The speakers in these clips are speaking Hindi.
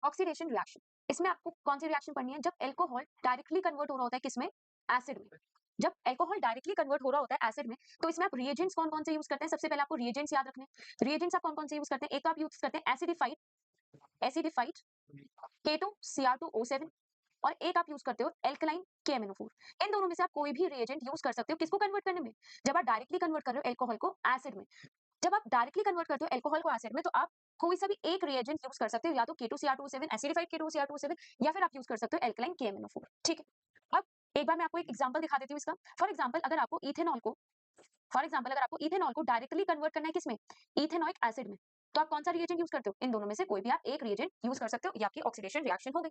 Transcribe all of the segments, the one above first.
ऑक्सीडेशन रिएक्शन, इसमें आपको कौन सी रिएक्शन पढ़नी है? जब अल्कोहल डायरेक्टली कन्वर्ट हो रहा होता है किसमें? एसिड में। जब अल्कोहल डायरेक्टली कन्वर्ट हो रहा होता है एसिड में, तो इसमें आप रिएजेंट्स कौन-कौन से यूज़ करते हैं? सबसे पहले आपको रिएजेंट्स याद रखने हैं। रिएजेंट्स आप कौन-कौन से यूज़ करते हैं? एक तो आप यूज़ करते हैं एसिडिफाइड एसिडिफाइड K2Cr2O7 और एक आप यूज़ करते हो एल्कलाइन KMnO4। इन दोनों में से आप कोई भी रिएजेंट यूज़ कर सकते हो, किसको कन्वर्ट करने में? जब आप डायरेक्टली कन्वर्ट कर रहे हो अल्कोहल को एसिड में। जब आप डायरेक्टली कन्वर्ट करते हो अल्कोहल को एसिड में, तो आप कोई सा भी एक रिएजेंट यूज़ कर सकते हो, या तो K2Cr2O7 एसिडिफाइड K2Cr2O7 या फिर आप यूज़ कर सकते हो एल्कलाइन KMnO4। ठीक है? अब एक बार मैं आपको एक एग्जांपल दिखा देती हूँ इसका। फॉर एग्जांपल अगर आपको इथेनॉल को डायरेक्टली कन्वर्ट करना है किसमें? इथेनॉइक एसिड में। तो आप कौन सा रिएजेंट यूज़ करते हो? इन दोनों में से कोई भी आप एक रिएजेंट यूज़ कर सकते हो, ये आपकी ऑक्सीडेशन रिएक्शन हो गई।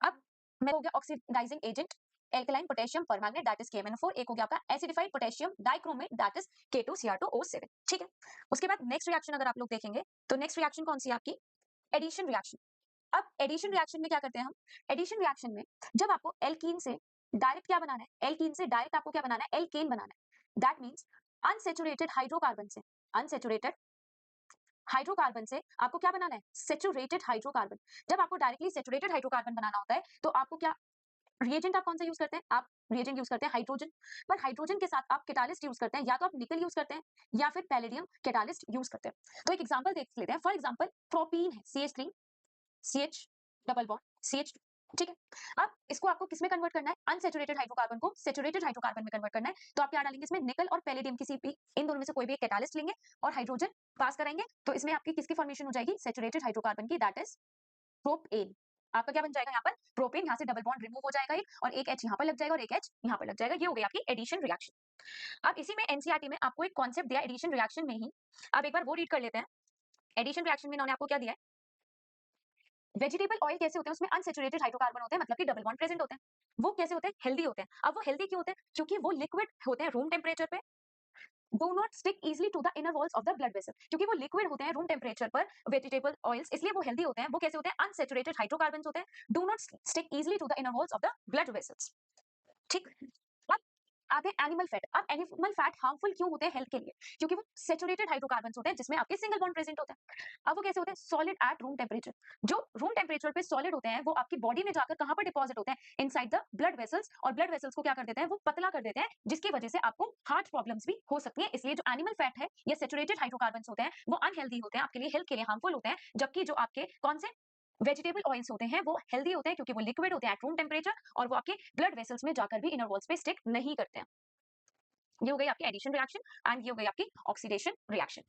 अब मैं हो गया oxidising agent alkaline potassium permanganate that is KMnO4, एक हो गया आपका acidified potassium dichromate that is K2Cr2O7। ठीक है? उसके बाद नेक्स्ट रिएक्शन अगर आप लोग देखेंगे, तो नेक्स्ट रिएक्शन कौन सी है आपकी? Addition reaction. अब एडिशन रिएक्शन में क्या करते हैं हम? एडिशन रिएक्शन में जब आपको एल्कीन से डायरेक्ट क्या बनाना है? एल्कीन से डायरेक्ट आपको क्या बनाना है? एल्केन बनाना है। दैट मीन्स अनसैचुरेटेड हाइड्रोकार्बन से अनसैचुरेटेड हाइड्रोकार्बन से आपको क्या बनाना है? Saturated hydrocarbon. जब आपको डायरेक्टली सैचुरेटेड हाइड्रोकार्बन बनाना होता है, तो आपको क्या रिएजेंट आप कौन सा यूज करते हैं? आप रिएजेंट यूज करते हैं हाइड्रोजन। पर हाइड्रोजन के साथ आप कैटालिस्ट यूज करते हैं, या तो आप निकल यूज करते हैं या फिर पैलेडियम कैटालिस्ट यूज करते हैं। तो एक एग्जांपल देख लेते हैं। फॉर एग्जांपल प्रोपीन है CH3 CH double bond CH2। ठीक है? अब इसको आपको किसमें कन्वर्ट करना है? अनसैचुरेटेड हाइड्रोकार्बन को सैचुरेटेड हाइड्रोकार्बन में कन्वर्ट करना है। तो आप क्या डालेंगे इसमें? निकल और पैलेडियम किसी भी इन दोनों में से कोई भी एक कैटालिस्ट लेंगे और हाइड्रोजन पास कराएंगे, तो इसमें आपकी किसकी फॉर्मेशन हो जाएगी? सैचुरेटेड हाइड्रोकार्बन की, दैट इज प्रोपेन। आपका क्या बन जाएगा यहाँ पर? प्रोपेन। यहाँ से डबल बॉन्ड रिमूव हो जाएगा एक, और एक H यहाँ पर लग जाएगा और एक H यहाँ पर लग जाएगा। ये हो गई आपकी एडिशन रिएक्शन। अब इसी में एनसीईआरटी में आपको एक कॉन्सेप्ट दिया एडिशन रिएक्शन में ही, आप एक बार वो रीड कर लेते हैं। एडिशन रिएक्शन में इन्होंने आपको क्या दिया है? वेजिटेबल ऑयल कैसे होते हैं? उसमें अनसैचुरेटेड हाइड्रोकार्बन होते हैं, मतलब कि डबल बॉन्ड प्रेजेंट होते हैं। वो कैसे होते हैं? हेल्दी होते हैं। अब वो हेल्दी क्यों होते हैं? क्योंकि वो लिक्विड होते हैं रूम टेम्परेचर पे, do not stick easily to the inner walls of the blood vessel. क्योंकि वो लिक्विड होते हैं रूम टेम्परेचर पर वेजिटेबल ऑयल्स, इसलिए वो हेल्दी होते हैं। वो कैसे होते हैं? अनसैचुरेटेड हाइड्रोकार्बन होते हैं, do not stick easily to the inner walls of the blood vessels. ठीक। अब आते हैं एनिमल फैट। अब एनिमल फैट हार्मफुल क्यों होते हैं हेल्थ के लिए? क्योंकि वो सैचुरेटेड हाइड्रोकार्बन्स होते हैं, जिसमें आपके सिंगल बॉन्ड प्रेजेंट होता है। अब वो कैसे होते हैं? Solid at room temperature. जो रूम टेम्परेचर पे सॉलिड होते हैं, वो आपकी बॉडी में जाकर कहां पर डिपॉजिट होते हैं? Inside the blood vessels. और ब्लड वेसल्स को क्या कर देते हैं? वो पतला कर देते हैं, जिसकी वजह से आपको हार्ट प्रॉब्लम्स भी हो सकती है। इसलिए जो एनिमल फैट है या सैचुरेटेड हाइड्रोकार्बन्स होते हैं, वो अनहेल्दी होते हैं, आपके लिए हेल्थ के लिए हार्मफुल होते हैं। जबकि जो आपके कौन से वेजिटेबल ऑयल्स होते हैं, वो हेल्दी होते हैं, क्योंकि वो लिक्विड होते हैं एट रूम टेम्परेचर, और वो आपके ब्लड वेसल्स में जाकर भी इनर वॉल्स पे स्टिक नहीं करते हैं। ये हो गई आपकी एडिशन रिएक्शन, एंड ये हो गई आपकी ऑक्सीडेशन रिएक्शन।